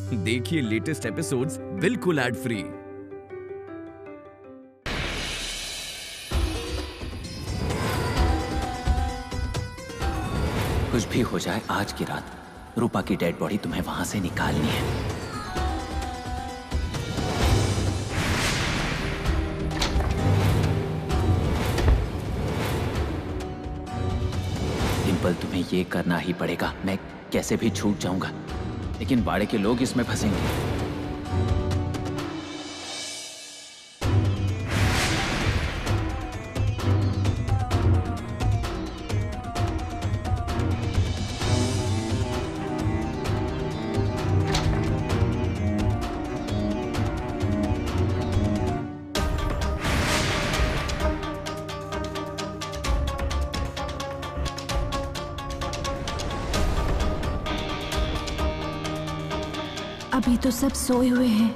देखिए latest episodes बिल्कुल ad free. कुछ भी हो जाए, आज की रात रूपा की डेड बॉडी तुम्हें वहां से निकालनी है। डिंपल, तुम्हें ये करना ही पड़ेगा। मैं कैसे भी छूट जाऊंगा, लेकिन बाड़े के लोग इसमें फंसेंगे। अभी तो सब सोए हुए हैं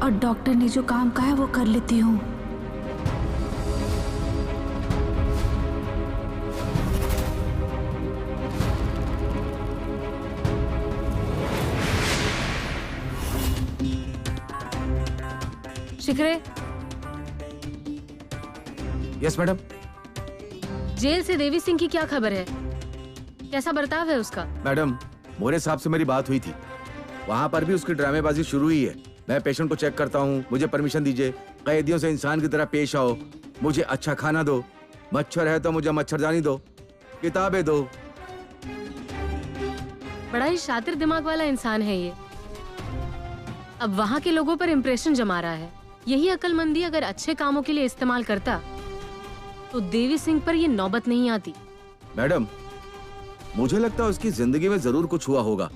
और डॉक्टर ने जो काम कहा है वो कर लेती हूँ। शिखरे। Yes madam. जेल से देवी सिंह की क्या खबर है? कैसा बर्ताव है उसका? मैडम, मोरे साहब से मेरी बात हुई थी। वहाँ पर भी उसकी ड्रामेबाजी शुरू हुई है। मैं पेशेंट को चेक करता हूँ, मुझे परमिशन दीजिए। कैदियों से इंसान की तरह पेश आओ, मुझे अच्छा खाना दो, मच्छर है तो मुझे मच्छरदानी दो, किताबें दो। बड़ा ही शातिर दिमाग वाला इंसान है ये। अब वहाँ के लोगों पर इम्प्रेशन जमा रहा है। यही अक्लमंदी अगर अच्छे कामों के लिए इस्तेमाल करता तो देवी सिंह पर ये नौबत नहीं आती। मैडम, मुझे लगता है उसकी जिंदगी में जरूर कुछ हुआ होगा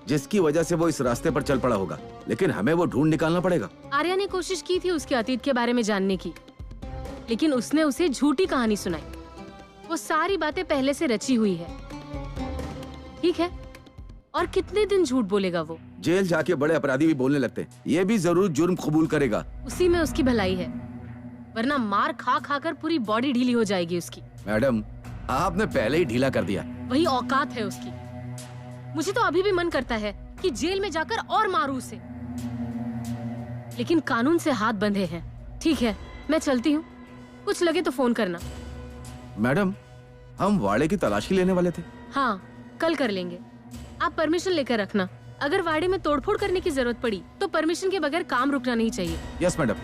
जिसकी वजह से वो इस रास्ते पर चल पड़ा होगा, लेकिन हमें वो ढूंढ निकालना पड़ेगा। आर्या ने कोशिश की थी उसके अतीत के बारे में जानने की, लेकिन उसने उसे झूठी कहानी सुनाई। वो सारी बातें पहले से रची हुई है। ठीक है, और कितने दिन झूठ बोलेगा वो? जेल जाके बड़े अपराधी भी बोलने लगते हैं। ये भी जरूर जुर्म कबूल करेगा। उसी में उसकी भलाई है, वरना मार खा खा कर पूरी बॉडी ढीली हो जाएगी उसकी। मैडम, आपने पहले ही ढीला कर दिया। वही औकात है उसकी। मुझे तो अभी भी मन करता है कि जेल में जाकर और मारूं उसे, लेकिन कानून से हाथ बंधे हैं। ठीक है, मैं चलती हूँ, कुछ लगे तो फोन करना। मैडम, हम वाड़े की तलाशी लेने वाले थे। हाँ, कल कर लेंगे। आप परमिशन लेकर रखना। अगर वाड़े में तोड़फोड़ करने की जरूरत पड़ी तो परमिशन के बगैर काम रुकना नहीं चाहिए। Yes madam.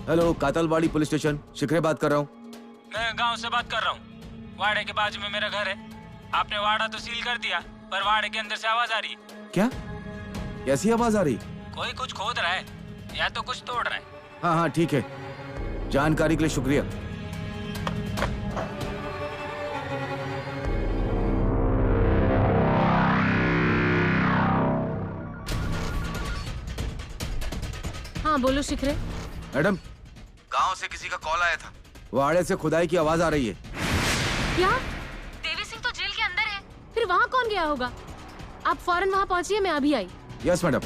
Hello, Katalwadi police station, Shikhare बात कर रहा हूँ। मैं गांव से बात कर रहा हूँ। वाड़े के बाजू में मेरा घर है। आपने वाड़ा तो सील कर दिया, पर वाड़े के अंदर से आवाज आ रही है। क्या? कैसी आवाज आ रही? कोई कुछ खोद रहा है या तो कुछ तोड़ रहा है। हाँ हाँ ठीक है, जानकारी के लिए शुक्रिया। हाँ बोलो शिखरे। मैडम, गांव से किसी का कॉल आया था। वाड़े से खुदाई की आवाज आ रही है। क्या? देवी सिंह तो जेल के अंदर है, फिर वहाँ कौन गया होगा? आप फौरन वहाँ पहुँचिए, मैं अभी आई। Yes madam.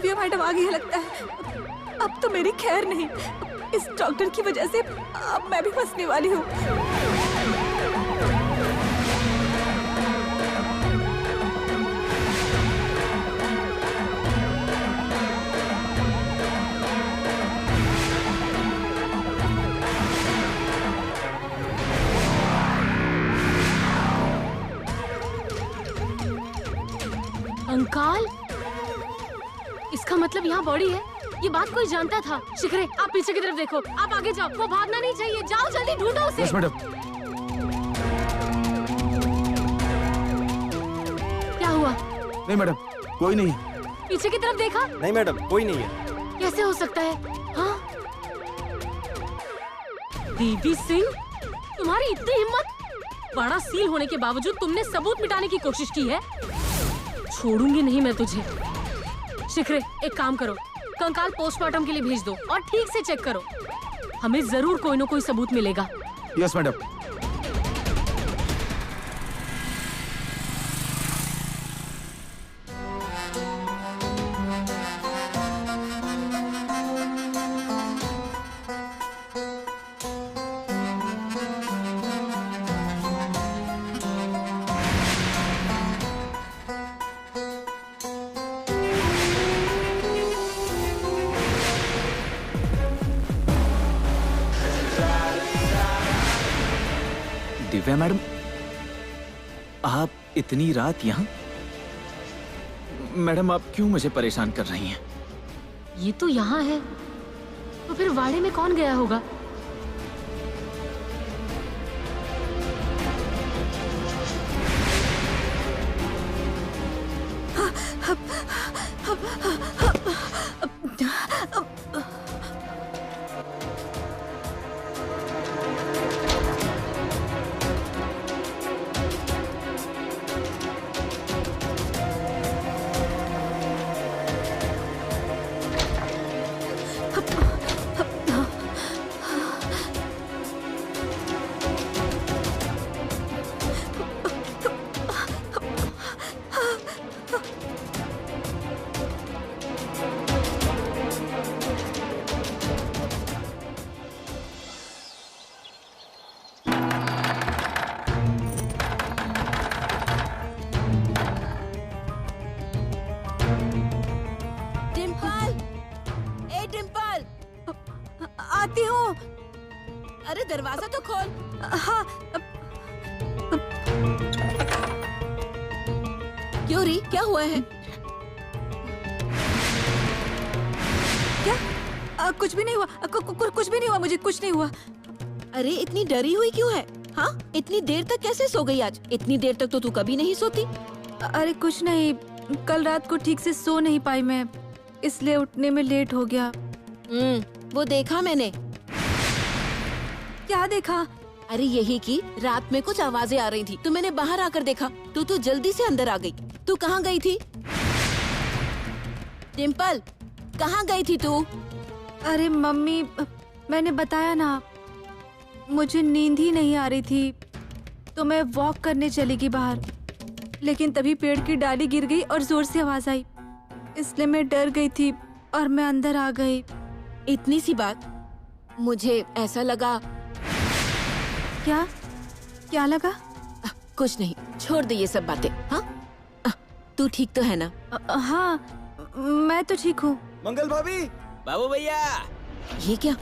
दिव्या मैडम आ गई है लगता है। अब तो मेरी खैर नहीं, इस डॉक्टर की वजह से अब मैं भी फंसने वाली हूँ। कंकाल? इसका मतलब यहाँ बॉडी है? ये बात कोई जानता था? शिखरे, आप पीछे की तरफ देखो, आप आगे जाओ, वो भागना नहीं चाहिए, जाओ जल्दी ढूंढो उसे। Yes madam. क्या हुआ? नहीं मैडम, कोई नहीं। पीछे की तरफ देखा? नहीं मैडम, कोई नहीं है। कैसे हो सकता है? हाँ? देवी सिंह, तुम्हारी इतनी हिम्मत! बड़ा सील होने के बावजूद तुमने सबूत मिटाने की कोशिश की है। छोड़ूंगी नहीं मैं तुझे। शिखरे, एक काम करो, कंकाल पोस्टमार्टम के लिए भेज दो और ठीक से चेक करो। हमें जरूर कोई न कोई सबूत मिलेगा। Yes madam. दिव्या मैडम, आप इतनी रात यहाँ? मैडम, आप क्यों मुझे परेशान कर रही हैं? ये तो यहाँ है, तो फिर वाड़े में कौन गया होगा? आती हूँ। अरे दरवाजा तो खोल। हाँ। क्यों री, क्या हुआ है? क्या? कुछ भी नहीं हुआ। कुछ भी नहीं हुआ, मुझे कुछ नहीं हुआ। अरे इतनी डरी हुई क्यों है? हाँ, इतनी देर तक कैसे सो गई आज? इतनी देर तक तो तू कभी नहीं सोती। अरे कुछ नहीं, कल रात को ठीक से सो नहीं पाई मैं, इसलिए उठने में लेट हो गया। वो देखा मैंने। क्या देखा? अरे यही कि रात में कुछ आवाजें आ रही थी, तो मैंने बाहर आकर देखा तो जल्दी से अंदर आ गई। तू कहाँ गई थी? डिम्पल, कहाँ गई थी तू? अरे मम्मी, मैंने बताया ना, मुझे नींद ही नहीं आ रही थी, तो मैं वॉक करने चली गई बाहर, लेकिन तभी पेड़ की डाली गिर गई और जोर से आवाज आई, इसलिए मैं डर गई थी और मैं अंदर आ गई। इतनी सी बात, मुझे ऐसा लगा। क्या लगा? कुछ नहीं, छोड़ दे ये सब बातें। हाँ, तू ठीक तो है ना? हाँ, मैं तो ठीक हूँ। मंगल भाभी, बाबू भैया, ये क्या?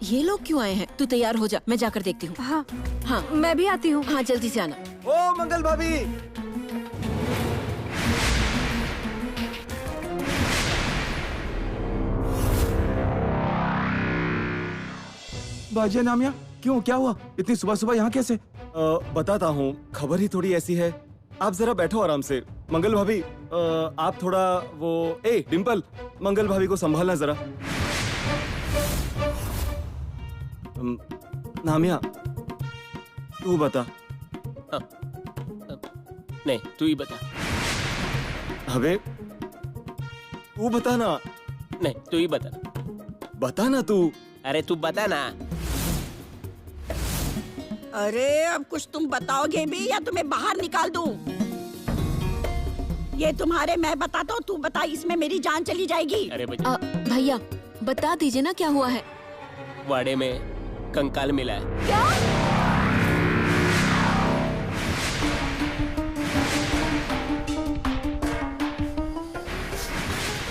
ये लोग क्यों आए हैं? तू तैयार हो जा, मैं जाकर देखती हूँ। हाँ हाँ, मैं भी आती हूँ। हाँ जल्दी से आना। ओ मंगल भाभी। बाजिया नामिया, क्यों, क्या हुआ? इतनी सुबह सुबह यहाँ कैसे? बताता हूँ, खबर ही थोड़ी ऐसी है। आप जरा बैठो आराम से। मंगल भाभी, आप थोड़ा वो डिम्पल, मंगल भाभी को संभालना जरा। नामिया, तू बता। नहीं, तू ही बता। अबे तू बता ना। नहीं, तू ही बता। बता ना तू। अरे तू बता ना। अरे अब कुछ तुम बताओगे भी या तुम्हें बाहर निकाल दूं? ये तुम्हारे, मैं बताता हूँ, तू बता, इसमें मेरी जान चली जाएगी। अरे बच्चा, भैया बता दीजिए ना क्या हुआ है। वाड़े में कंकाल मिला है। क्या?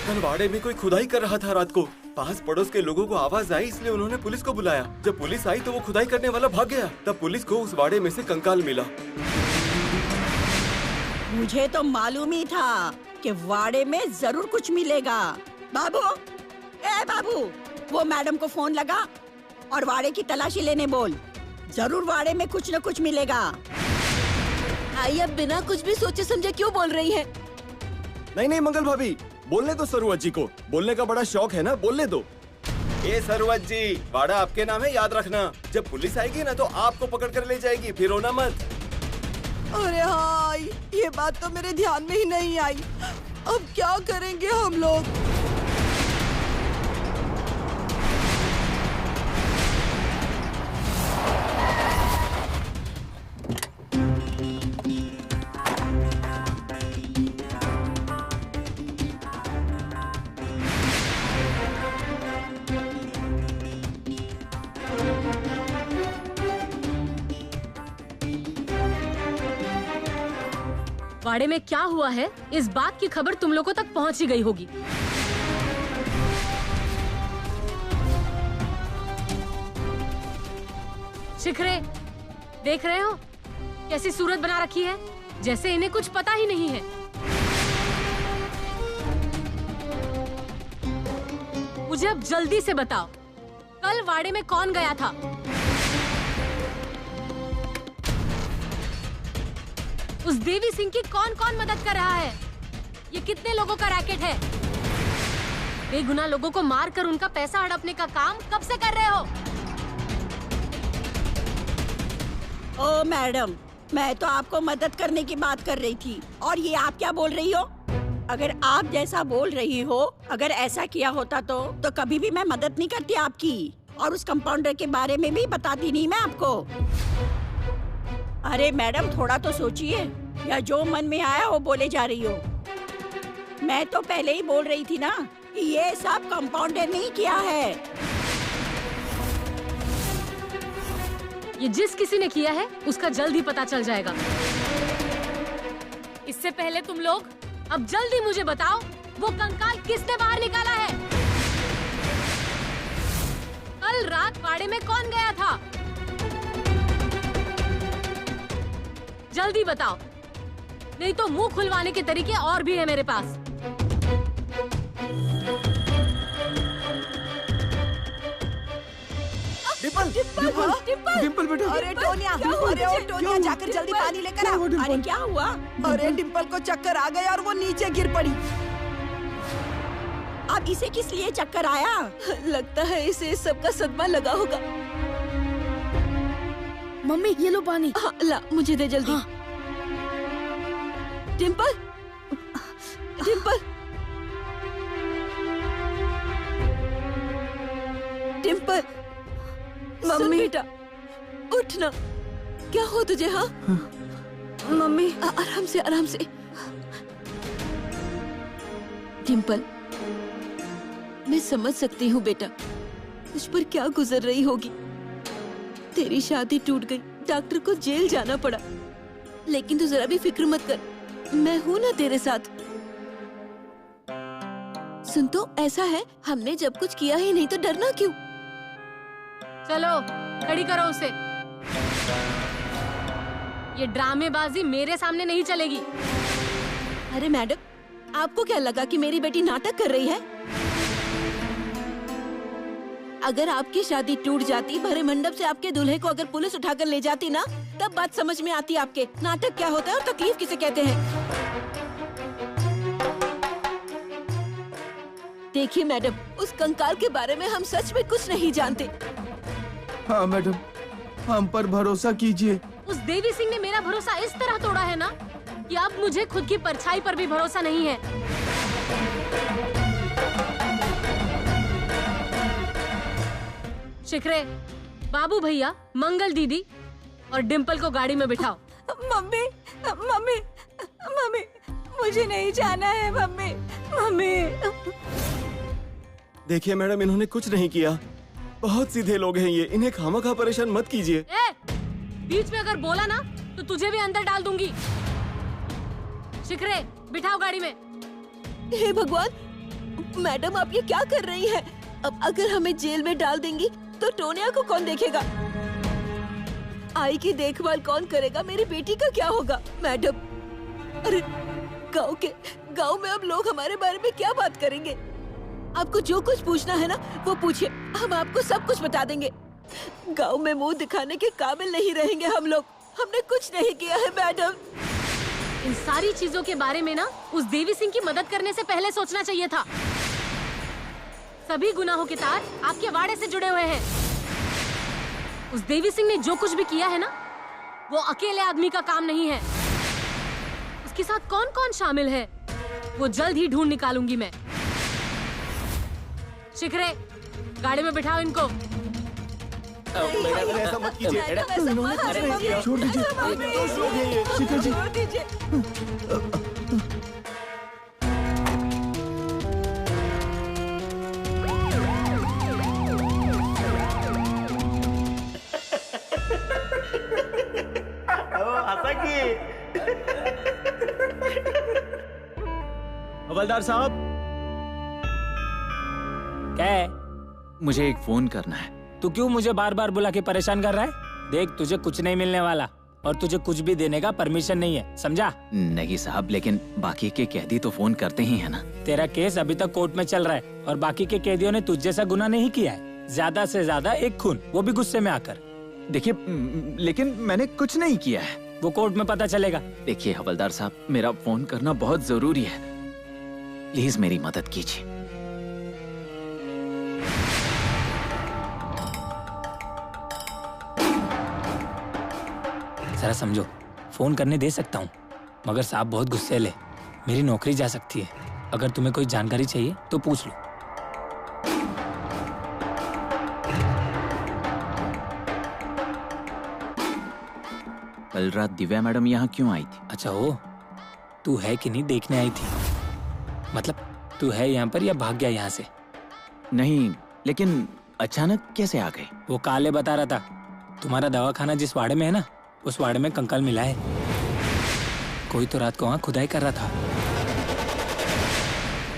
कल वाड़े में कोई खुदाई कर रहा था रात को। पास पड़ोस के लोगों को आवाज आई, इसलिए उन्होंने पुलिस को बुलाया। जब पुलिस आई तो वो खुदाई करने वाला भाग गया। तब पुलिस को उस वाड़े में से कंकाल मिला। मुझे तो मालूम ही था कि वाड़े में जरूर कुछ मिलेगा। बाबू, ए बाबू, वो मैडम को फोन लगा और वाड़े की तलाशी लेने बोल। जरूर वाड़े में कुछ न कुछ मिलेगा। आई अब बिना कुछ भी सोचे समझे क्यों बोल रही है? नहीं नहीं मंगल भाभी, बोलने दो सरुवत जी को। बोलने का बड़ा शौक है ना, बोलने दो। ए सरुवत जी, वाड़ा आपके नाम है, याद रखना। जब पुलिस आएगी ना तो आपको पकड़ कर ले जाएगी, फिर रोना मत। अरे हाँ, ये बात तो मेरे ध्यान में ही नहीं आई। अब क्या करेंगे हम लोग? वाड़े में क्या हुआ है, इस बात की खबर तुम लोगों तक पहुंच ही गई होगी। शिखरे, देख रहे हो कैसी सूरत बना रखी है, जैसे इन्हें कुछ पता ही नहीं है। मुझे अब जल्दी से बताओ, कल वाड़े में कौन गया था? उस देवी सिंह की कौन कौन मदद कर रहा है? ये कितने लोगों का रैकेट है? बेगुनाह लोगों को मारकर उनका पैसा हड़पने का काम कब से कर रहे हो? ओ मैडम, मैं तो आपको मदद करने की बात कर रही थी, और ये आप क्या बोल रही हो? अगर आप जैसा बोल रही हो, अगर ऐसा किया होता तो कभी भी मैं मदद नहीं करती आपकी, और उस कंपाउंडर के बारे में भी बताती नहीं मैं आपको। अरे मैडम, थोड़ा तो सोचिए, या जो मन में आया वो बोले जा रही हो। मैं तो पहले ही बोल रही थी ना, ये सब कंपाउंडर नहीं किया है। ये जिस किसी ने किया है उसका जल्द ही पता चल जाएगा। इससे पहले तुम लोग अब जल्दी मुझे बताओ, वो कंकाल किसने बाहर निकाला है? कल रात वाड़े में कौन गया था? जल्दी बताओ, नहीं तो मुंह खुलवाने के तरीके और भी है मेरे पास। डिम्पल, डिम्पल बेटा। अरे टोनिया, अरे ओ टोनिया, जाकर जल्दी पानी लेकर आ। अरे क्या हुआ? अरे डिम्पल को चक्कर आ गया और वो नीचे गिर पड़ी। अब इसे किस लिए चक्कर आया? लगता है इसे इस सब का सदमा लगा होगा। मम्मी ये लो पानी। हाँ, ला मुझे दे जल्दी। हाँ। डिम्पल, डिम्पल, डिम्पल, मम्मी बेटा उठ ना। क्या हो तुझे? हाँ मम्मी आराम से, आराम से। डिम्पल, मैं समझ सकती हूँ बेटा, तुझ पर क्या गुजर रही होगी। तेरी शादी टूट गई, डॉक्टर को जेल जाना पड़ा, लेकिन तू जरा भी फिक्र मत कर, मैं हूं ना तेरे साथ। सुन तो, ऐसा है, हमने जब कुछ किया ही नहीं तो डरना क्यों? चलो खड़ी करो उसे। ये ड्रामेबाजी मेरे सामने नहीं चलेगी। अरे मैडम, आपको क्या लगा कि मेरी बेटी नाटक कर रही है? अगर आपकी शादी टूट जाती, भरे मंडप से आपके दूल्हे को अगर पुलिस उठाकर ले जाती ना, तब बात समझ में आती आपके, नाटक क्या होता है और तकलीफ किसे कहते हैं। देखिए मैडम, उस कंकाल के बारे में हम सच में कुछ नहीं जानते। हाँ मैडम, हम पर भरोसा कीजिए। उस देवी सिंह ने मेरा भरोसा इस तरह तोड़ा है ना कि अब मुझे खुद की परछाई पर भी भरोसा नहीं है। शिखरे, बाबू भैया, मंगल दीदी और डिम्पल को गाड़ी में बिठाओ। मम्मी, मम्मी, मम्मी, मुझे नहीं जाना है मम्मी। मम्मी देखिए मैडम, इन्होंने कुछ नहीं किया। बहुत सीधे लोग हैं ये, इन्हें खामखा परेशान मत कीजिए। बीच में अगर बोला ना तो तुझे भी अंदर डाल दूंगी। शिखरे, बिठाओ गाड़ी में। हे भगवान, मैडम आप ये क्या कर रही हैं? अब अगर हमें जेल में डाल देंगी तो टोनिया को कौन देखेगा? आई की देखभाल कौन करेगा? मेरी बेटी का क्या होगा? मैडम, अरे गांव में अब लोग हमारे बारे में क्या बात करेंगे? आपको जो कुछ पूछना है ना वो पूछिए, हम आपको सब कुछ बता देंगे। गांव में मुंह दिखाने के काबिल नहीं रहेंगे हम लोग। हमने कुछ नहीं किया है मैडम। इन सारी चीजों के बारे में ना उस देवी सिंह की मदद करने से पहले सोचना चाहिए था। सभी गुनाहों के तार आपके वाड़े से जुड़े हुए हैं। उस देवी सिंह ने जो कुछ भी किया है ना, वो अकेले आदमी का काम नहीं है। उसके साथ कौन कौन शामिल है वो जल्द ही ढूंढ निकालूंगी मैं। शिखरे, गाड़ी में बिठाओ इनको। मैडम ऐसा मत कीजिए। छोड़ दीजिए। शिखर जी, हवलदार साहब, क्या है? मुझे एक फोन करना है। तू क्यों मुझे बार बार बुला के परेशान कर रहा है? देख, तुझे कुछ नहीं मिलने वाला और तुझे कुछ भी देने का परमिशन नहीं है, समझा? नहीं साहब, लेकिन बाकी के कैदी तो फोन करते ही है ना। तेरा केस अभी तक कोर्ट में चल रहा है और बाकी के कैदियों ने तुझ जैसा गुनाह नहीं किया है। ज्यादा से ज्यादा एक खून, वो भी गुस्से में आकर। देखिए, लेकिन मैंने कुछ नहीं किया है। वो कोर्ट में पता चलेगा। देखिए हवलदार साहब, मेरा फोन करना बहुत जरूरी है, प्लीज मेरी मदद कीजिए। जरा समझो, फोन करने दे सकता हूँ मगर साहब बहुत गुस्सैल है, मेरी नौकरी जा सकती है। अगर तुम्हें कोई जानकारी चाहिए तो पूछ लो। कल रात दिव्या मैडम यहाँ क्यों आई थी? अच्छा, हो तू है कि नहीं देखने आई थी? मतलब तू है यहाँ पर या भाग गया यहाँ से? नहीं, लेकिन अचानक कैसे आ गए? वो काले बता रहा था तुम्हारा दवाखाना जिस वाड़े में है ना, उस वाड़े में कंकाल मिला है। कोई तो रात को वहाँ खुदाई कर रहा था।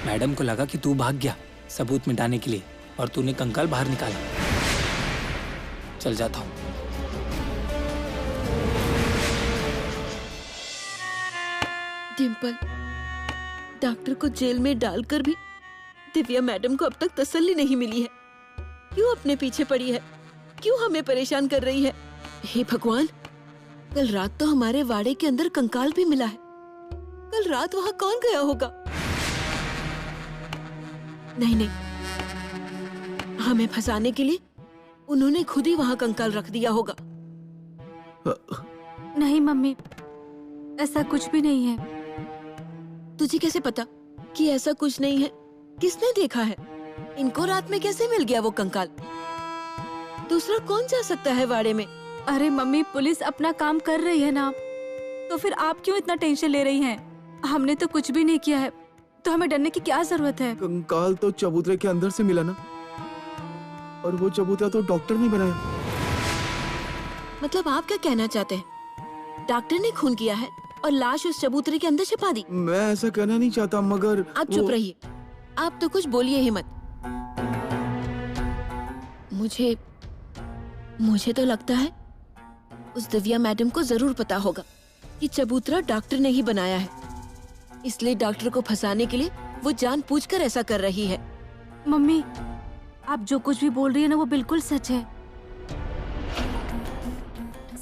मैडम को लगा कि तू भाग गया सबूत मिटाने के लिए और तूने कंकाल बाहर निकाला। चल जाता हूँ। डिम्पल, डॉक्टर को जेल में डालकर भी दिव्या मैडम को अब तक तसल्ली नहीं मिली है। क्यों अपने पीछे पड़ी है? क्यों हमें परेशान कर रही है? हे भगवान, कल रात तो हमारे वाड़े के अंदर कंकाल भी मिला है। कल रात वहाँ कौन गया होगा? नहीं नहीं, हमें फंसाने के लिए उन्होंने खुद ही वहाँ कंकाल रख दिया होगा। नहीं मम्मी, ऐसा कुछ भी नहीं है। तुझे कैसे पता कि ऐसा कुछ नहीं है? किसने देखा है? इनको रात में कैसे मिल गया वो कंकाल? दूसरा कौन जा सकता है वाड़े में? अरे मम्मी, पुलिस अपना काम कर रही है ना, तो फिर आप क्यों इतना टेंशन ले रही हैं? हमने तो कुछ भी नहीं किया है, तो हमें डरने की क्या जरूरत है? कंकाल तो चबूतरे के अंदर से मिला ना, और वो चबूतरा तो डॉक्टर ने बनाया। मतलब आप क्या कहना चाहते हैं? डॉक्टर ने खून किया है और लाश उस चबूतरे के अंदर छिपा दी? मैं ऐसा कहना नहीं चाहता, मगर आप चुप रहिए, आप तो कुछ बोलिए ही मत। मुझे तो लगता है उस दिव्या मैडम को जरूर पता होगा कि चबूतरा डॉक्टर ने ही बनाया है, इसलिए डॉक्टर को फंसाने के लिए वो जानबूझकर ऐसा कर रही है। मम्मी, आप जो कुछ भी बोल रही है ना, वो बिल्कुल सच है।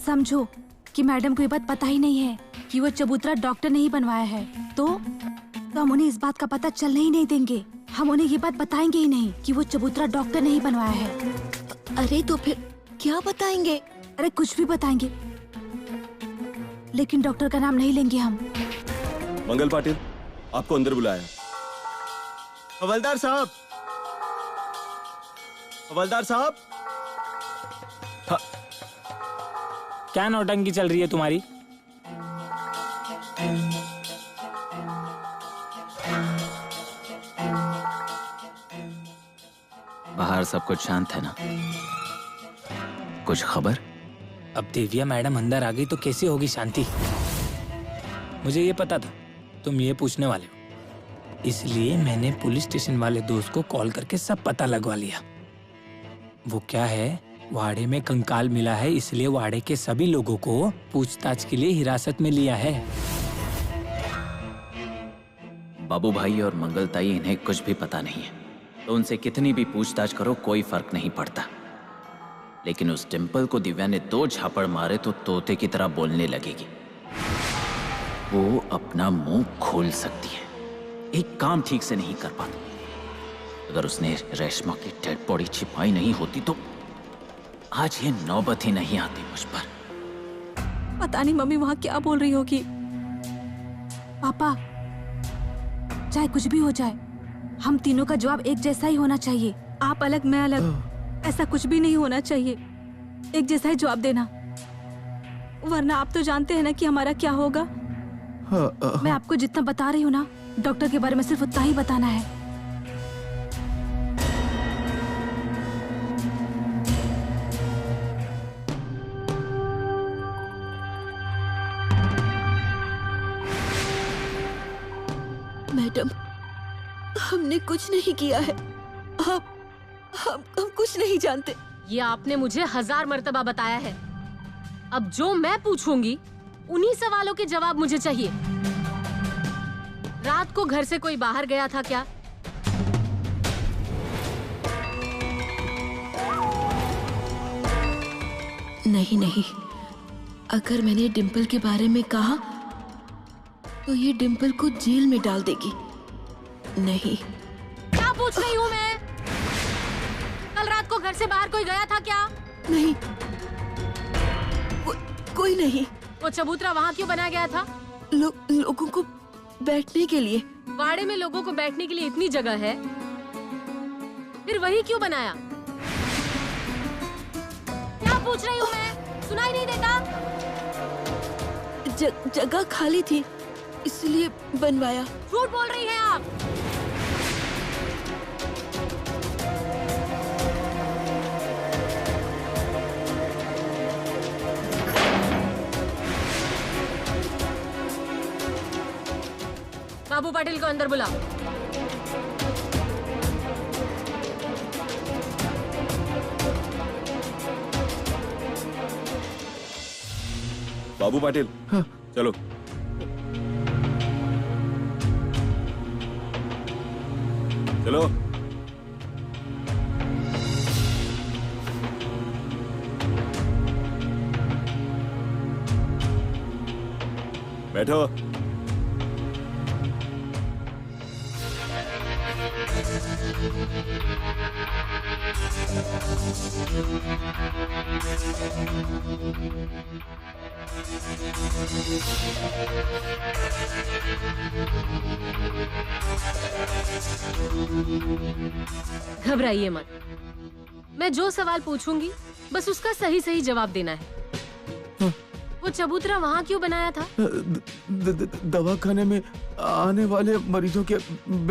समझो कि मैडम को ये बात पता ही नहीं है कि वो चबूतरा डॉक्टर ने ही बनवाया है, तो हम उन्हें इस बात का पता चलने ही नहीं देंगे। हम उन्हें ये बात बताएंगे ही नहीं कि वो चबूतरा डॉक्टर ने ही बनवाया है। अरे तो फिर क्या बताएंगे? अरे कुछ भी बताएंगे, लेकिन डॉक्टर का नाम नहीं लेंगे हम। मंगल पाटिल, आपको अंदर बुलाया। हवलदार साहब, हवलदार साहब, क्या नौटंकी चल रही है तुम्हारी? बाहर सब कुछ शांत है ना? कुछ खबर? अब दिव्या मैडम अंदर आ गई तो कैसे होगी शांति? मुझे ये पता था तुम ये पूछने वाले हो, इसलिए मैंने पुलिस स्टेशन वाले दोस्त को कॉल करके सब पता लगवा लिया। वो क्या है, वाड़े में कंकाल मिला है, इसलिए वाड़े के सभी लोगों को पूछताछ के लिए हिरासत में लिया है। बाबू भाई और मंगलताई इन्हें कुछ भी पता नहीं है, तो उनसे कितनी भी पूछताछ करो कोई फर्क नहीं पड़ता। लेकिन उस डिम्पल को दिव्या ने 2 झापड़ मारे तो तोते की तरह बोलने लगेगी। वो अपना मुंह खोल सकती है, एक काम ठीक से नहीं कर पाती। अगर उसने रेशमा की डेड बॉडी छिपाई नहीं होती तो आज ये नौबत ही नहीं आती मुझ पर। पता नहीं मम्मी वहाँ क्या बोल रही होगी। पापा, चाहे कुछ भी हो जाए, हम तीनों का जवाब एक जैसा ही होना चाहिए। आप अलग, मैं अलग, ऐसा कुछ भी नहीं होना चाहिए। एक जैसा ही जवाब देना, वरना आप तो जानते हैं ना कि हमारा क्या होगा। मैं आपको जितना बता रही हूँ ना, डॉक्टर के बारे में सिर्फ उतना ही बताना है। मैडम, हमने कुछ नहीं किया है। हम कुछ नहीं जानते। ये आपने मुझे 1000 मर्तबा बताया है। अब जो मैं पूछूंगी उन्हीं सवालों के जवाब मुझे चाहिए। रात को घर से कोई बाहर गया था क्या? नहीं, अगर मैंने डिम्पल के बारे में कहा तो ये डिम्पल को जेल में डाल देगी। नहीं। क्या पूछ रही हूँ मैं? कल रात को घर से बाहर कोई गया था क्या? नहीं, कोई नहीं। वो चबूतरा वहाँ क्यों बनाया गया था? लोगों को बैठने के लिए। वाड़े में लोगों को बैठने के लिए इतनी जगह है, फिर वही क्यों बनाया? क्या पूछ रही हूँ मैं? सुनाई नहीं देता? जगह खाली थी इसलिए बनवाया। झूठ बोल रही हैं आप। बाबू पाटिल को अंदर बुलाओ। बाबू पाटिल, हाँ। चलो। चलो। बैठो। घबराइए मत, मैं जो सवाल पूछूंगी बस उसका सही सही जवाब देना है। वो चबूतरा वहाँ क्यों बनाया था? दवाखाने में आने वाले मरीजों के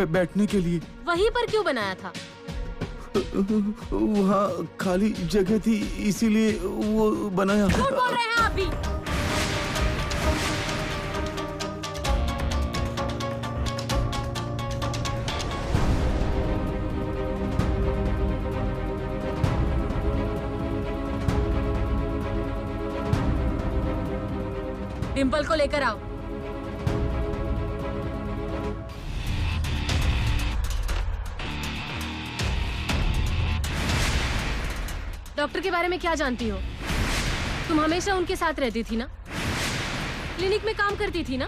बैठने के लिए। वहीं पर क्यों बनाया था? वहाँ खाली जगह थी इसीलिए वो बनाया। झूठ बोल रहे हैं आप भी। डिम्पल को लेकर आओ। डॉक्टर के बारे में क्या जानती हो? तुम हमेशा उनके साथ रहती थी ना, क्लिनिक में काम करती थी ना,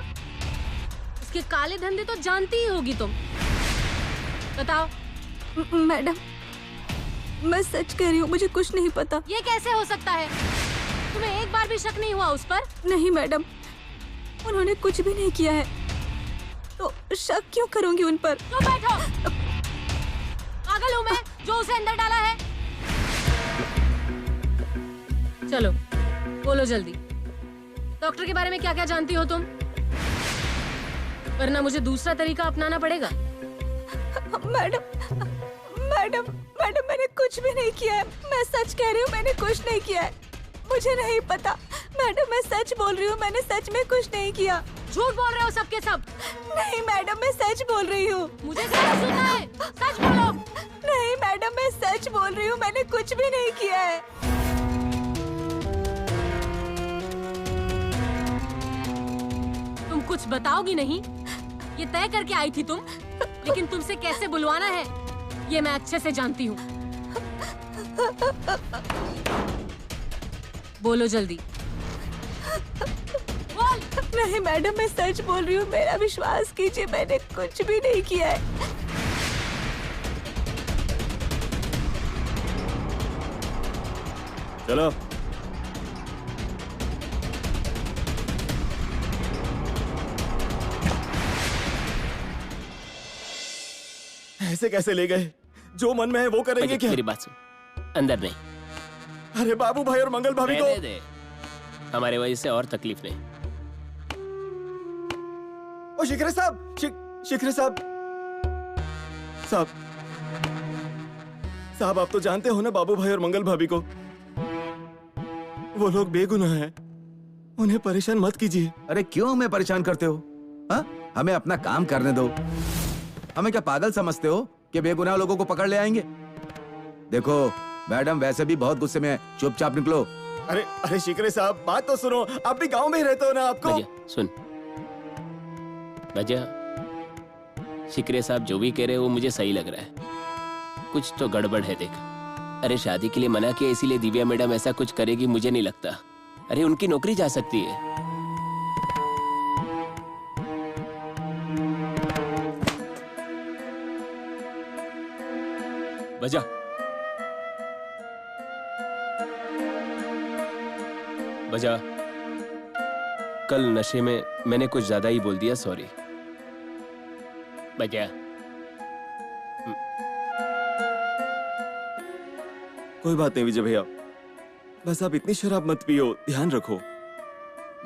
उसके काले धंधे तो जानती ही होगी तुम। बताओ। मैडम, मैं सच कह रही हूँ, मुझे कुछ नहीं पता। ये कैसे हो सकता है? तुम्हें एक बार भी शक नहीं हुआ उस पर? नहीं मैडम, उन्होंने कुछ भी नहीं किया है, तो शक क्यों करूंगी उन पर? तो बैठो। पागल हूँ मैं जो उसे अंदर डाला है? चलो बोलो जल्दी, डॉक्टर के बारे में क्या क्या जानती हो तुम? वरना मुझे दूसरा तरीका अपनाना पड़ेगा। मैडम, मैडम मैंने कुछ भी नहीं किया है, मैं सच कह रही हूँ, मैंने कुछ नहीं किया है, मुझे नहीं पता मैडम, मैं सच बोल रही हूँ, मैंने सच में कुछ नहीं किया। झूठ बोल रहे हो सबके सब। नहीं मैडम मैं सच बोल रही हूँ। मुझे सारा सुनना है, सच बोलो। नहीं मैडम मैं सच बोल रही हूँ, मैंने कुछ भी नहीं किया है। तुम कुछ बताओगी नहीं, ये तय करके आई थी तुम, लेकिन तुमसे कैसे बुलवाना है ये मैं अच्छे से जानती हूँ। बोलो जल्दी बोल। नहीं मैडम मैं सच बोल रही हूँ, मेरा विश्वास कीजिए, मैंने कुछ भी नहीं किया है। चलो। ऐसे कैसे ले गए? जो मन में है वो करेंगे क्या? मेरी बात सुन, अंदर नहीं। अरे बाबू भाई और मंगल भाभी को दे। हमारे वजह से और तकलीफ नहीं। ओ शिखरे साहब, शिखरे साहब, साहब आप तो जानते हो ना बाबू भाई और मंगल भाभी को, वो लोग बेगुनाह हैं, उन्हें परेशान मत कीजिए। अरे क्यों हमें परेशान करते हो? हा? हमें अपना काम करने दो। हमें क्या पागल समझते हो कि बेगुनाह लोगों को पकड़ ले आएंगे? देखो मैडम वैसे भी बहुत गुस्से में है, चुपचाप निकलो। अरे शिखरे साहब बात तो सुनो, आप भी गांव में ही रहते हो ना? आपको सुन भैया, शिखरे साहब जो भी कह रहे हैं वो मुझे सही लग रहा है, कुछ तो गड़बड़ है। देख, अरे शादी के लिए मना किया इसीलिए दिव्या मैडम ऐसा कुछ करेगी मुझे नहीं लगता। अरे उनकी नौकरी जा सकती है। बजा। बजा। कल नशे में मैंने कुछ ज्यादा ही बोल दिया, सॉरी। बजा। कोई बात नहीं विजय भैया, बस आप इतनी शराब मत पियो, ध्यान रखो।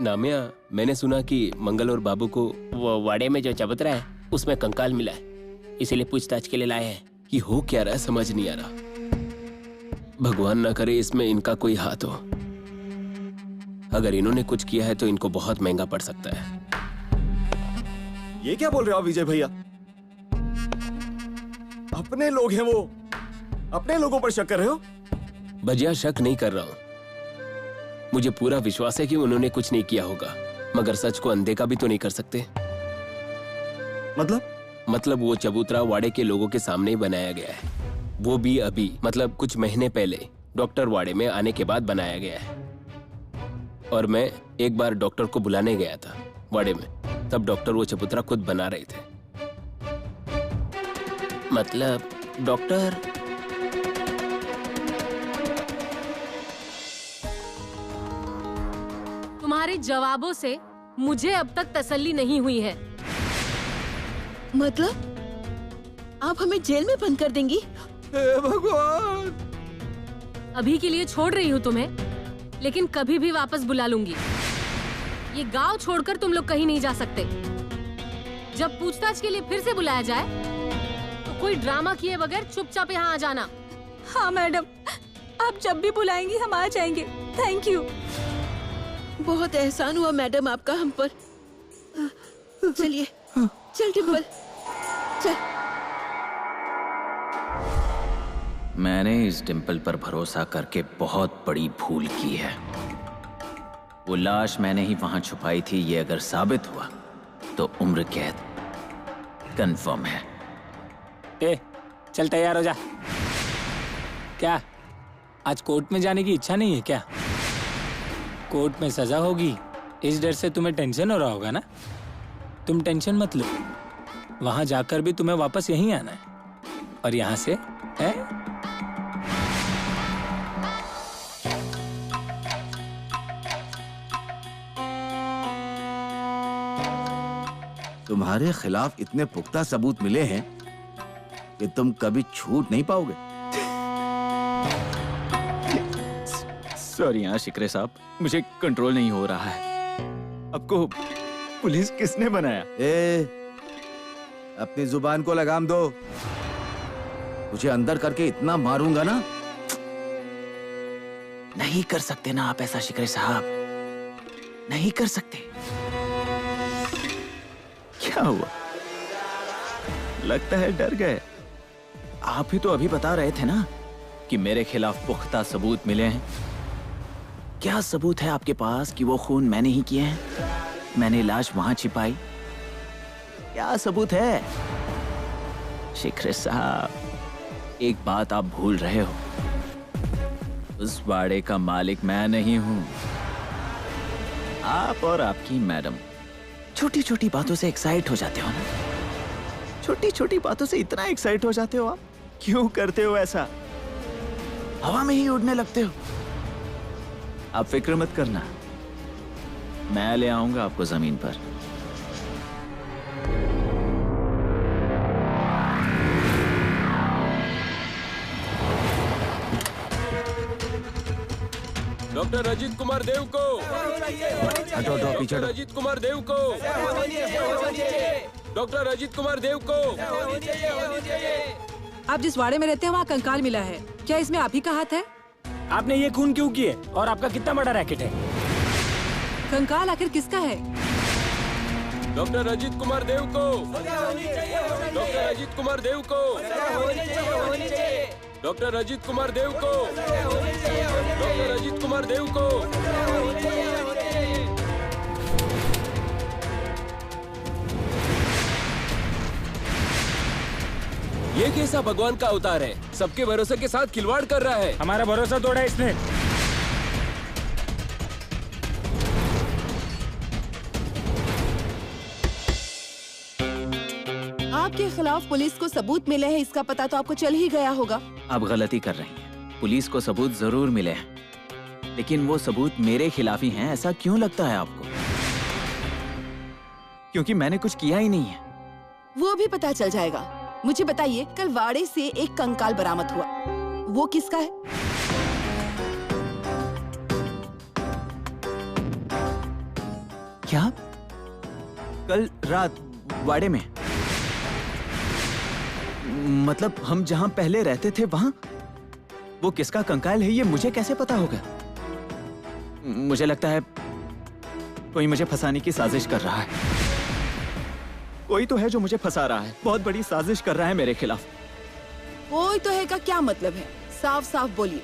नामिया, मैंने सुना कि मंगल और बाबू को वो वाड़े में जो चबूतरा है उसमें कंकाल मिला है, इसीलिए पूछताछ के लिए लाए हैं। कि हो क्या रहा है समझ नहीं आ रहा। भगवान ना करे इसमें इनका कोई हाथ हो। अगर इन्होंने कुछ किया है तो इनको बहुत महंगा पड़ सकता है। ये क्या बोल रहे हो आप विजय भैया? अपने लोग हैं वो, अपने लोगों पर शक कर रहे हो? बजिया शक नहीं कर रहा हूं, मुझे पूरा विश्वास है कि उन्होंने कुछ नहीं किया होगा, मगर सच को अनदेखा भी तो नहीं कर सकते। मतलब वो चबूतरा वाड़े के लोगों के सामने ही बनाया गया है, वो भी अभी मतलब कुछ महीने पहले डॉक्टर वाड़े में आने के बाद बनाया गया है। और मैं एक बार डॉक्टर को बुलाने गया था वाड़े में, तब डॉक्टर वो चबूतरा खुद बना रहे थे। मतलब डॉक्टर तुम्हारे जवाबों से मुझे अब तक तसल्ली नहीं हुई है। मतलब आप हमें जेल में बंद कर देंगी? हे भगवान! अभी के लिए छोड़ रही हूँ तुम्हें, लेकिन कभी भी वापस बुला लूंगी। ये गांव छोड़कर तुम लोग कहीं नहीं जा सकते। जब पूछताछ के लिए फिर से बुलाया जाए तो कोई ड्रामा किए बगैर चुपचाप यहाँ आ जाना। हाँ मैडम, आप जब भी बुलाएंगी हम आ जाएंगे। Thank you. बहुत एहसान हुआ मैडम आपका हम पर। चलिए चल डिम्पल चल। मैंने इस डिम्पल पर भरोसा करके बहुत बड़ी भूल की है। वो लाश मैंने ही वहां छुपाई थी, ये अगर साबित हुआ तो उम्र कैद कंफर्म है। चल तैयार हो जा। क्या आज कोर्ट में जाने की इच्छा नहीं है क्या? कोर्ट में सजा होगी इस डर से तुम्हें टेंशन हो रहा होगा ना? तुम टेंशन मत लो, वहां जाकर भी तुम्हें वापस यहीं आना है। और यहाँ से है? तुम्हारे खिलाफ इतने पुख्ता सबूत मिले हैं कि तुम कभी छूट नहीं पाओगे। सॉरी यार शिखरे साहब, मुझे कंट्रोल नहीं हो रहा है। आपको पुलिस किसने बनाया? अपनी जुबान को लगाम दो। तुझे अंदर करके इतना मारूंगा ना। नहीं कर सकते ना आप ऐसा शिकरे साहब, नहीं कर सकते। क्या हुआ? लगता है डर गए। आप ही तो अभी बता रहे थे ना कि मेरे खिलाफ पुख्ता सबूत मिले हैं। क्या सबूत है आपके पास कि वो खून मैंने ही किए हैं, मैंने लाश वहां छिपाई? क्या सबूत है? शिखर साहब, एक बात आप भूल रहे हो, उस बाड़े का मालिक मैं नहीं हूं, आप और आपकी मैडम। छोटी छोटी बातों से एक्साइट हो जाते हो ना, छोटी छोटी बातों से इतना एक्साइट हो जाते हो आप। क्यों करते हो ऐसा? हवा में ही उड़ने लगते हो। आप फिक्र मत करना, मैं ले आऊंगा आपको जमीन पर। डॉक्टर अजीत कुमार देव को, हटो हटो पीछे हटो। अजीत कुमार देव को, डॉक्टर अजीत कुमार देव को। आप जिस वाड़े में रहते हैं वहाँ कंकाल मिला है, क्या इसमें आप ही का हाथ है? आपने ये खून क्यों किए और आपका कितना बड़ा रैकेट है? कंकाल आखिर किसका है? डॉक्टर अजीत कुमार देव को, डॉक्टर अजीत कुमार देव को, डॉक्टर अजीत कुमार देव को, डॉक्टर अजीत कुमार देव को। ये कैसा भगवान का अवतार है? सबके भरोसे के साथ खिलवाड़ कर रहा है। हमारा भरोसा तोड़ा इसने। आपके खिलाफ पुलिस को सबूत मिले हैं, इसका पता तो आपको चल ही गया होगा। आप गलती कर रही हैं। पुलिस को सबूत जरूर मिले हैं, लेकिन वो सबूत मेरे खिलाफ ही हैं। ऐसा क्यों लगता है आपको? क्योंकि मैंने कुछ किया ही नहीं है। वो भी पता चल जाएगा। मुझे बताइए, कल वाड़े से एक कंकाल बरामद हुआ, वो किसका है? क्या? कल रात वाड़े में? मतलब हम जहां पहले रहते थे वहां? वो किसका कंकाल है ये मुझे कैसे पता होगा? मुझे लगता है कोई मुझे फंसाने की साजिश कर रहा है। कोई तो है जो मुझे फंसा रहा है, बहुत बड़ी साजिश कर रहा है मेरे खिलाफ। कोई तो है का क्या मतलब है? साफ साफ बोलिए।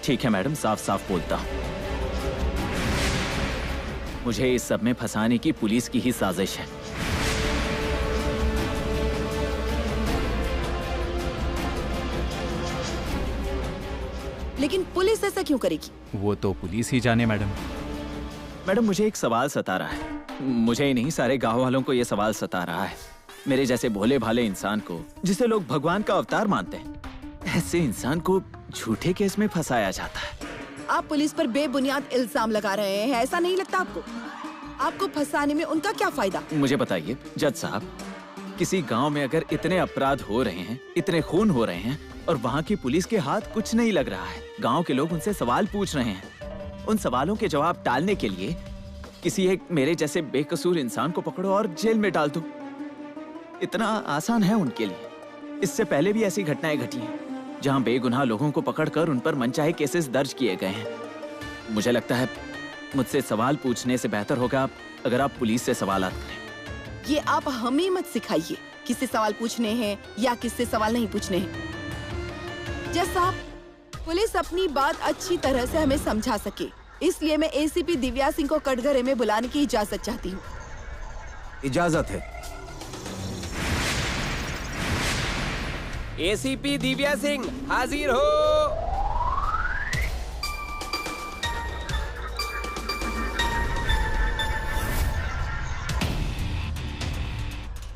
ठीक है मैडम, साफ साफ बोलता हूँ। मुझे इस सब में फंसाने की पुलिस की ही साजिश है। लेकिन पुलिस ऐसा क्यों करेगी? वो तो पुलिस ही जाने मैडम। मैडम, मुझे एक सवाल सता रहा है। मुझे ही नहीं, सारे गांव वालों को ये सवाल सता रहा है। मेरे जैसे भोले भाले इंसान को, जिसे लोग भगवान का अवतार मानते हैं, ऐसे इंसान को झूठे केस में फंसाया जाता है। आप पुलिस पर बेबुनियाद इल्जाम लगा रहे हैं, ऐसा नहीं लगता आपको? आपको फंसाने में उनका क्या फायदा? मुझे बताइए जज साहब, किसी गांव में अगर इतने अपराध हो रहे हैं, इतने खून हो रहे हैं, और वहाँ की पुलिस के हाथ कुछ नहीं लग रहा है, गांव के लोग उनसे सवाल पूछ रहे हैं, उन सवालों के जवाब टालने के लिए किसी एक मेरे जैसे बेकसूर इंसान को पकड़ो और जेल में डाल दो। इतना आसान है उनके लिए। इससे पहले भी ऐसी घटनाएं घटी हैं जहां बेगुनाह लोगों को पकड़कर उन पर मनचाहे केसेस दर्ज किए गए हैं। मुझे लगता है मुझसे सवाल पूछने से बेहतर होगा अगर आप पुलिस से सवाल करें। ये आप हमें मत सिखाइए किससे सवाल पूछने हैं या किससे सवाल नहीं पूछने हैं। जज साहब, पुलिस अपनी बात अच्छी तरह से हमें समझा सके, इसलिए मैं एसीपी दिव्या सिंह को कटघरे में बुलाने की इजाजत चाहती हूँ। इजाजत है। एसीपी दिव्या सिंह हाजिर हो।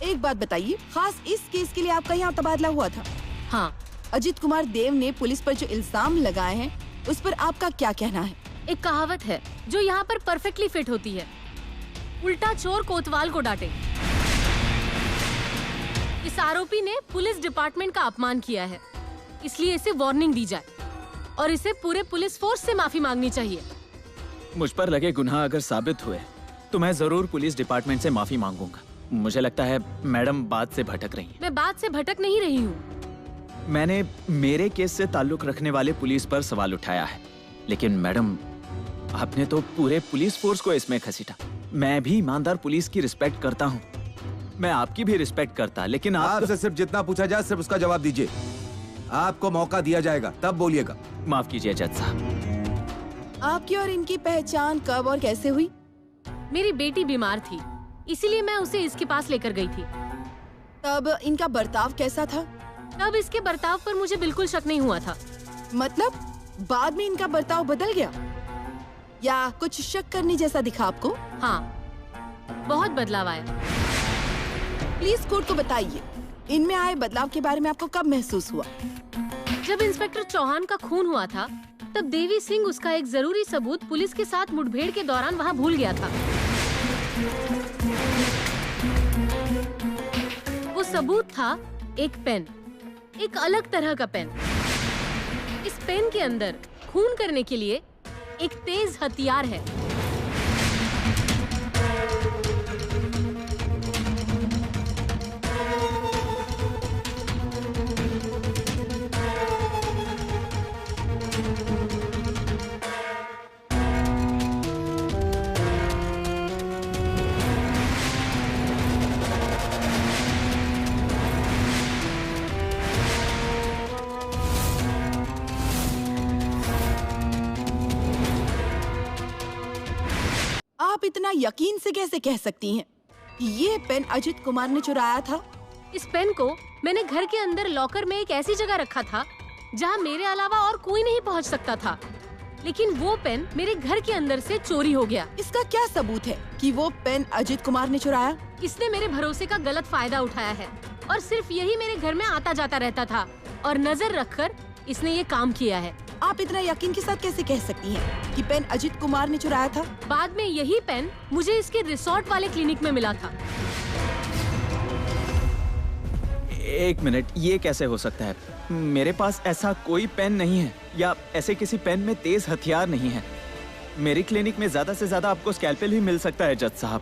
एक बात बताइए, खास इस केस के लिए आपका यहाँ तबादला हुआ था? हाँ। अजीत कुमार देव ने पुलिस पर जो इल्जाम लगाए हैं, उस पर आपका क्या कहना है? एक कहावत है जो यहाँ पर परफेक्टली फिट होती है, उल्टा चोर कोतवाल को डांटे। इस आरोपी ने पुलिस डिपार्टमेंट का अपमान किया है, इसलिए इसे वार्निंग दी जाए और इसे पूरे पुलिस फोर्स से माफी मांगनी चाहिए। मुझ पर लगे गुनाह अगर साबित हुए तो मैं जरूर पुलिस डिपार्टमेंट से माफी मांगूंगा। मुझे लगता है मैडम बात से भटक रही हैं। मैं बात से भटक नहीं रही हूँ, मैंने मेरे केस से ताल्लुक रखने वाले पुलिस पर सवाल उठाया है, लेकिन मैडम आपने तो पूरे पुलिस फोर्स को इसमें घसीटा। मैं भी ईमानदार पुलिस की रिस्पेक्ट करता हूँ, मैं आपकी भी रिस्पेक्ट करता, लेकिन आपसे सिर्फ जितना पूछा जाए सिर्फ उसका जवाब दीजिए। आपको मौका दिया जाएगा तब बोलिएगा। माफ कीजिए जज साहब। आपकी और इनकी पहचान कब और कैसे हुई? मेरी बेटी बीमार थी, इसीलिए मैं उसे इसके पास लेकर गई थी। तब इनका बर्ताव कैसा था? तब इसके बर्ताव पर मुझे बिल्कुल शक नहीं हुआ था। मतलब बाद में इनका बर्ताव बदल गया या कुछ शक करने जैसा दिखा आपको? हाँ, बहुत बदलाव आया। प्लीज कोर्ट को बताइए, इनमें आए बदलाव के बारे में आपको कब महसूस हुआ? जब इंस्पेक्टर चौहान का खून हुआ था, तब देवी सिंह उसका एक जरूरी सबूत पुलिस के साथ मुठभेड़ के दौरान वहाँ भूल गया था। वो सबूत था एक पेन, एक अलग तरह का पेन। इस पेन के अंदर खून करने के लिए एक तेज हथियार है। आप इतना यकीन से कैसे कह सकती हैं कि ये पेन अजित कुमार ने चुराया था? इस पेन को मैंने घर के अंदर लॉकर में एक ऐसी जगह रखा था जहां मेरे अलावा और कोई नहीं पहुंच सकता था, लेकिन वो पेन मेरे घर के अंदर से चोरी हो गया। इसका क्या सबूत है कि वो पेन अजित कुमार ने चुराया? इसने मेरे भरोसे का गलत फायदा उठाया है और सिर्फ यही मेरे घर में आता जाता रहता था और नजर रखकर इसने ये काम किया है। आप इतना यकीन के साथ कैसे कह सकती हैं कि पेन अजित कुमार ने चुराया था? बाद में यही पेन मुझे इसके रिसोर्ट वाले क्लिनिक में मिला था। एक मिनट, ये कैसे हो सकता है? मेरे पास ऐसा कोई पेन नहीं है या ऐसे किसी पेन में तेज हथियार नहीं है। मेरी क्लिनिक में ज्यादा से ज्यादा आपको स्कैल्पेल ही मिल सकता है जज साहब।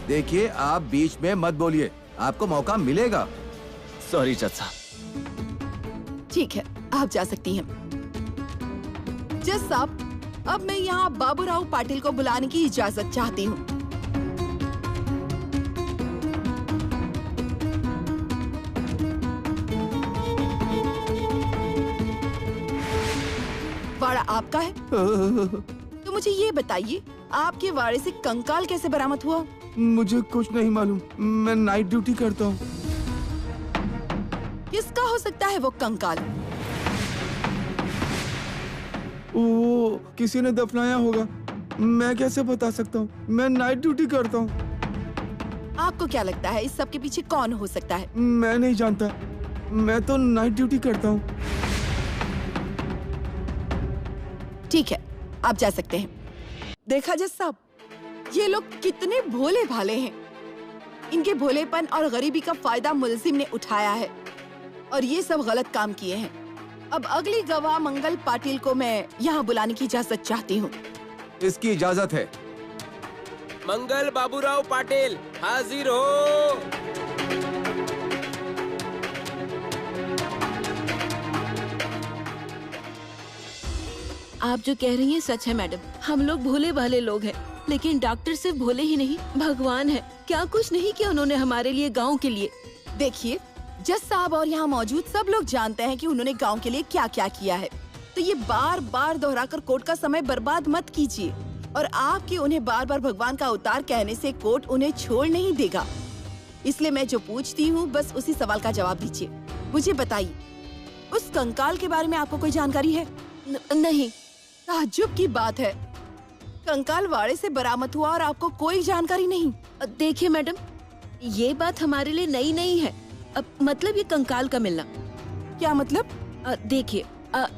देखिए, आप बीच में मत बोलिए, आपको मौका मिलेगा। सॉरी जज साहब। ठीक है, आप जा सकती हैं। जज साहब, अब मैं यहाँ बाबूराव पाटिल को बुलाने की इजाजत चाहती हूँ। वाड़ा आपका है? तो मुझे ये बताइए, आपके वाड़े से कंकाल कैसे बरामद हुआ? मुझे कुछ नहीं मालूम, मैं नाइट ड्यूटी करता हूँ। किसका हो सकता है वो कंकाल? वो किसी ने दफनाया होगा, मैं कैसे बता सकता हूँ? मैं नाइट ड्यूटी करता हूँ। आपको क्या लगता है इस सब के पीछे कौन हो सकता है? मैं नहीं जानता, मैं तो नाइट ड्यूटी करता हूँ। ठीक है, आप जा सकते हैं। देखा जज साहब, ये लोग कितने भोले भाले हैं। इनके भोलेपन और गरीबी का फायदा मुलजिम ने उठाया है और ये सब गलत काम किए हैं। अब अगली गवाह मंगल पाटिल को मैं यहाँ बुलाने की इजाजत चाहती हूँ। इसकी इजाजत है। मंगल बाबूराव पाटिल हाजिर हो। आप जो कह रही हैं सच है मैडम। हम लोग भोले भाले लोग हैं, लेकिन डॉक्टर सिर्फ भोले ही नहीं, भगवान है। क्या कुछ नहीं किया उन्होंने हमारे लिए, गांव के लिए। देखिए जज साहब और यहाँ मौजूद सब लोग जानते हैं कि उन्होंने गांव के लिए क्या क्या किया है, तो ये बार बार दोहराकर कोर्ट का समय बर्बाद मत कीजिए। और आपके उन्हें बार बार भगवान का अवतार कहने से कोर्ट उन्हें छोड़ नहीं देगा। इसलिए मैं जो पूछती हूँ बस उसी सवाल का जवाब दीजिए। मुझे बताइए, उस कंकाल के बारे में आपको कोई जानकारी है? नहीं। ताज्जुब की बात है, कंकाल वाड़े से बरामद हुआ और आपको कोई जानकारी नहीं। देखिए मैडम, ये बात हमारे लिए नई नहीं है। मतलब ये कंकाल का मिलना। क्या मतलब? देखिए,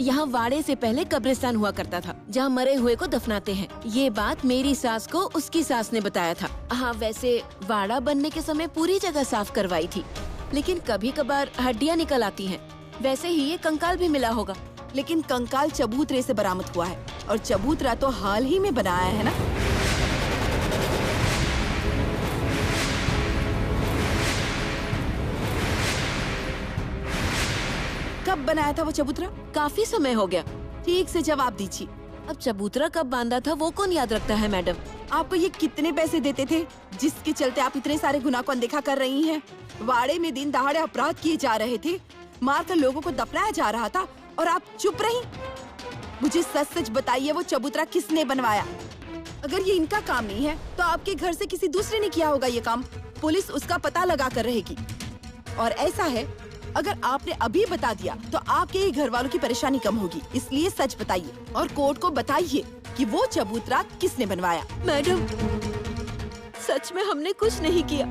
यहाँ वाड़े से पहले कब्रिस्तान हुआ करता था जहाँ मरे हुए को दफनाते हैं। ये बात मेरी सास को उसकी सास ने बताया था। हाँ, वैसे वाड़ा बनने के समय पूरी जगह साफ करवाई थी, लेकिन कभी कभार हड्डियाँ निकल आती हैं। वैसे ही ये कंकाल भी मिला होगा। लेकिन कंकाल चबूतरे से बरामद हुआ है और चबूतरा तो हाल ही में बनाया है ना। कब बनाया था वो चबूतरा? काफी समय हो गया। ठीक से जवाब दीजिए। अब चबूतरा कब बांधा था वो कौन याद रखता है मैडम? आपको ये कितने पैसे देते थे जिसके चलते आप इतने सारे गुनाह को अनदेखा कर रही हैं? वाड़े में दिन दहाड़े अपराध किए जा रहे थे, मारकर लोगों को दफनाया जा रहा था और आप चुप रही। मुझे सच सच बताइए, वो चबूतरा किसने बनवाया? अगर ये इनका काम नहीं है तो आपके घर से किसी दूसरे ने किया होगा ये काम। पुलिस उसका पता लगा कर रहेगी। और ऐसा है, अगर आपने अभी बता दिया तो आपके ही घर वालों की परेशानी कम होगी। इसलिए सच बताइए और कोर्ट को बताइए कि वो चबूतरा किसने बनवाया। मैडम, सच में हमने कुछ नहीं किया,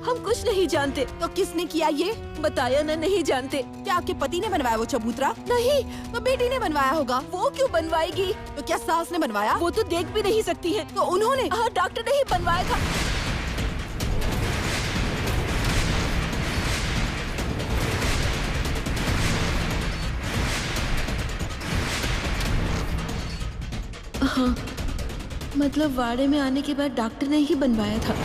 हम कुछ नहीं जानते। तो किसने किया ये? बताया ना, नहीं जानते। क्या आपके पति ने बनवाया वो चबूतरा? नहीं। तो बेटी ने बनवाया होगा। वो क्यों बनवाएगी? तो क्या सास ने बनवाया? वो तो देख भी नहीं सकती है। तो उन्होंने? हाँ, डॉक्टर ने ही बनवाया था। हाँ, मतलब वाड़े में आने के बाद डॉक्टर ने ही बनवाया था।